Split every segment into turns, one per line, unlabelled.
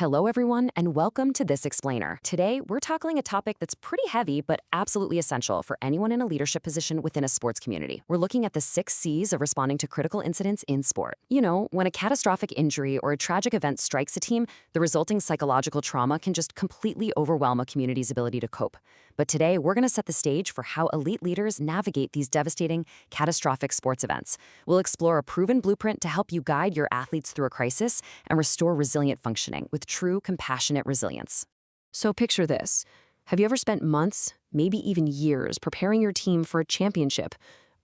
Hello, everyone, and welcome to This Explainer. Today, we're tackling a topic that's pretty heavy, but absolutely essential for anyone in a leadership position within a sports community. We're looking at the 6 C's of responding to critical incidents in sport. You know, when a catastrophic injury or a tragic event strikes a team, the resulting psychological trauma can just completely overwhelm a community's ability to cope. But today, we're going to set the stage for how elite leaders navigate these devastating, catastrophic sports events. We'll explore a proven blueprint to help you guide your athletes through a crisis and restore resilient functioning with true, compassionate resilience. So picture this. Have you ever spent months, maybe even years, preparing your team for a championship,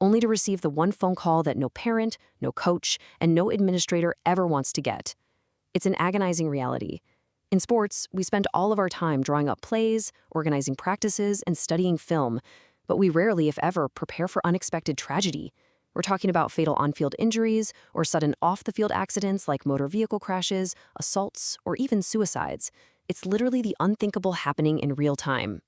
only to receive the one phone call that no parent, no coach, and no administrator ever wants to get? It's an agonizing reality. In sports, we spend all of our time drawing up plays, organizing practices, and studying film, but we rarely, if ever, prepare for unexpected tragedy. We're talking about fatal on-field injuries or sudden off-the-field accidents like motor vehicle crashes, assaults, or even suicides. It's literally the unthinkable happening in real time.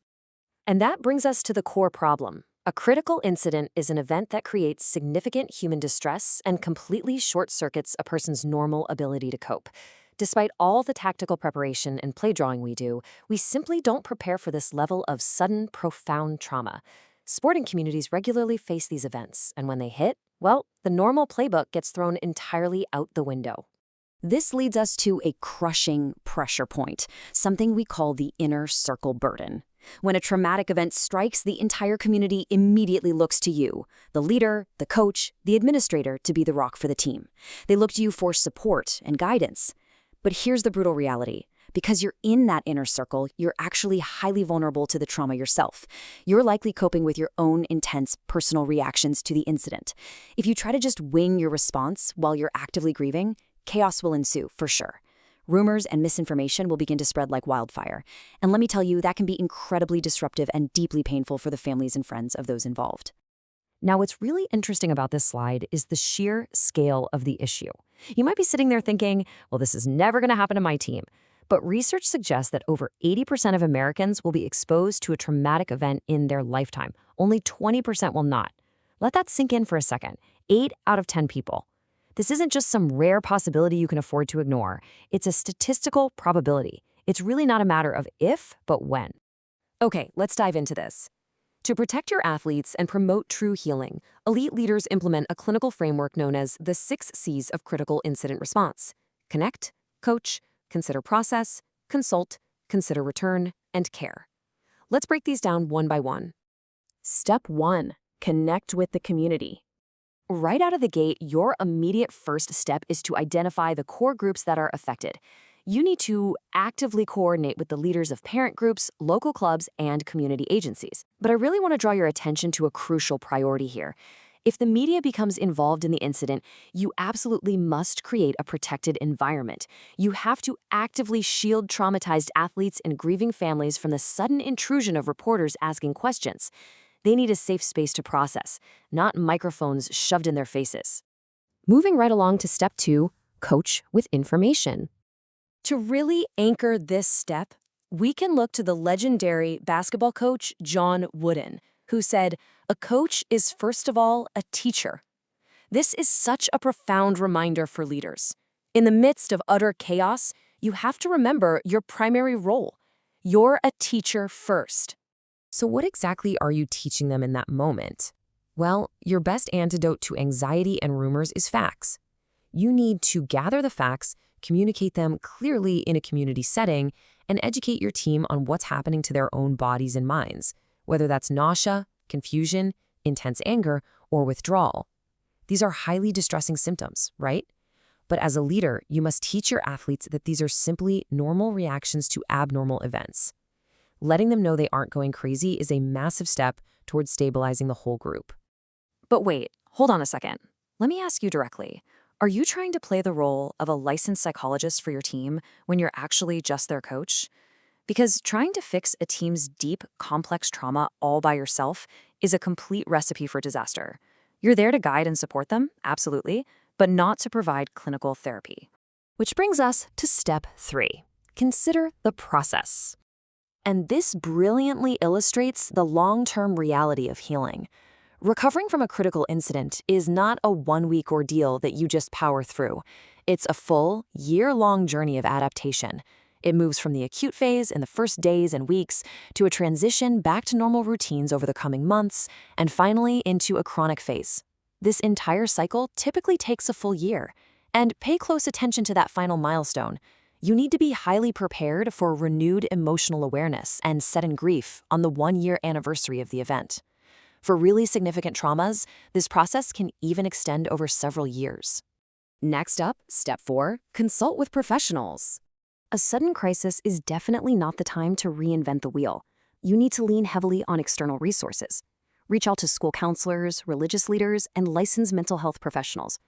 And that brings us to the core problem. A critical incident is an event that creates significant human distress and completely short-circuits a person's normal ability to cope. Despite all the tactical preparation and play drawing we do, we simply don't prepare for this level of sudden, profound trauma. Sporting communities regularly face these events, and when they hit, well, the normal playbook gets thrown entirely out the window. This leads us to a crushing pressure point, something we call the inner circle burden. When a traumatic event strikes, the entire community immediately looks to you, the leader, the coach, the administrator, to be the rock for the team. They look to you for support and guidance. But here's the brutal reality. Because you're in that inner circle, you're actually highly vulnerable to the trauma yourself. You're likely coping with your own intense personal reactions to the incident. If you try to just wing your response while you're actively grieving, chaos will ensue, for sure. Rumors and misinformation will begin to spread like wildfire. And let me tell you, that can be incredibly disruptive and deeply painful for the families and friends of those involved. Now, what's really interesting about this slide is the sheer scale of the issue. You might be sitting there thinking, well, this is never going to happen to my team. But research suggests that over 80% of Americans will be exposed to a traumatic event in their lifetime. Only 20% will not. Let that sink in for a second. 8 out of 10 people. This isn't just some rare possibility you can afford to ignore. It's a statistical probability. It's really not a matter of if, but when. Okay, let's dive into this. To protect your athletes and promote true healing, elite leaders implement a clinical framework known as the 6 C's of critical incident response. Connect, coach, consider process, consult, consider return, and care. Let's break these down one by one. Step 1. Connect with the community. Right out of the gate, your immediate first step is to identify the core groups that are affected. You need to actively coordinate with the leaders of parent groups, local clubs, and community agencies. But I really want to draw your attention to a crucial priority here. If the media becomes involved in the incident, you absolutely must create a protected environment. You have to actively shield traumatized athletes and grieving families from the sudden intrusion of reporters asking questions. They need a safe space to process, not microphones shoved in their faces. Moving right along to step 2, coach with information. To really anchor this step, we can look to the legendary basketball coach John Wooden, who said, "A coach is first of all a teacher." This is such a profound reminder for leaders. In the midst of utter chaos, you have to remember your primary role. You're a teacher first. So what exactly are you teaching them in that moment? Well, your best antidote to anxiety and rumors is facts. You need to gather the facts, communicate them clearly in a community setting, and educate your team on what's happening to their own bodies and minds, whether that's nausea, confusion, intense anger, or withdrawal. These are highly distressing symptoms, right? But as a leader, you must teach your athletes that these are simply normal reactions to abnormal events. Letting them know they aren't going crazy is a massive step towards stabilizing the whole group. But wait, hold on a second. Let me ask you directly. Are you trying to play the role of a licensed psychologist for your team when you're actually just their coach? Because trying to fix a team's deep, complex trauma all by yourself is a complete recipe for disaster. You're there to guide and support them, absolutely, but not to provide clinical therapy. Which brings us to step 3. Consider the process. And this brilliantly illustrates the long-term reality of healing. Recovering from a critical incident is not a one-week ordeal that you just power through. It's a full, year-long journey of adaptation.
It moves from the acute phase in the first days and weeks to a transition back to normal routines over the coming months, and finally into a chronic phase. This entire cycle typically takes a full year. And pay close attention to that final milestone. You need to be highly prepared for renewed emotional awareness and sudden grief on the 1-year anniversary of the event. For really significant traumas, this process can even extend over several years.
Next up, step 4, consult with professionals. A sudden crisis is definitely not the time to reinvent the wheel. You need to lean heavily on external resources. Reach out to school counselors, religious leaders, and licensed mental health professionals.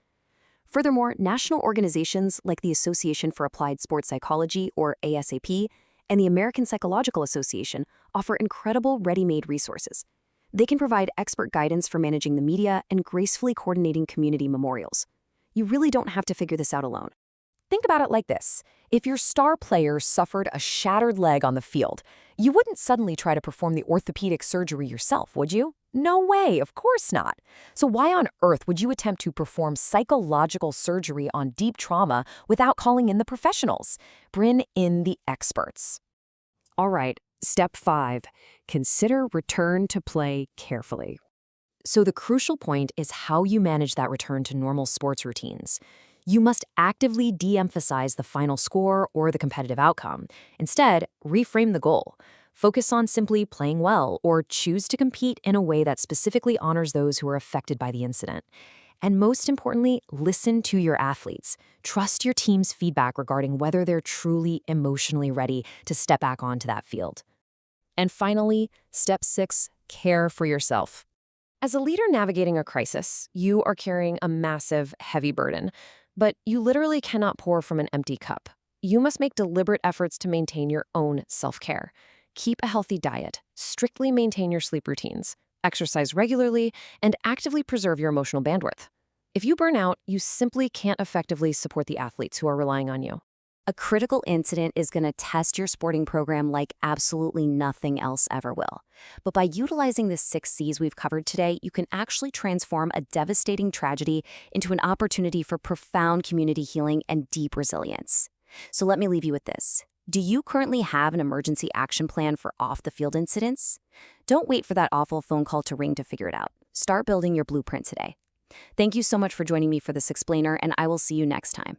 Furthermore, national organizations like the Association for Applied Sports Psychology, or ASAP, and the American Psychological Association offer incredible ready-made resources. They can provide expert guidance for managing the media and gracefully coordinating community memorials. You really don't have to figure this out alone. Think about it like this. If your star player suffered a shattered leg on the field, you wouldn't suddenly try to perform the orthopedic surgery yourself, would you? No way, of course not. So why on earth would you attempt to perform psychological surgery on deep trauma without calling in the professionals? Bring in the experts. All right, step 5, consider return to play carefully. So the crucial point is how you manage that return to normal sports routines. You must actively de-emphasize the final score or the competitive outcome. Instead, reframe the goal. Focus on simply playing well or choose to compete in a way that specifically honors those who are affected by the incident. And most importantly, listen to your athletes. Trust your team's feedback regarding whether they're truly emotionally ready to step back onto that field. And finally, step 6, care for yourself. As a leader navigating a crisis, you are carrying a massive, heavy burden. But you literally cannot pour from an empty cup. You must make deliberate efforts to maintain your own self-care. Keep a healthy diet, strictly maintain your sleep routines, exercise regularly, and actively preserve your emotional bandwidth. If you burn out, you simply can't effectively support the athletes who are relying on you. A critical incident is going to test your sporting program like absolutely nothing else ever will. But by utilizing the 6 C's we've covered today, you can actually transform a devastating tragedy into an opportunity for profound community healing and deep resilience. So let me leave you with this. Do you currently have an emergency action plan for off-the-field incidents? Don't wait for that awful phone call to ring to figure it out. Start building your blueprint today. Thank you so much for joining me for this explainer, and I will see you next time.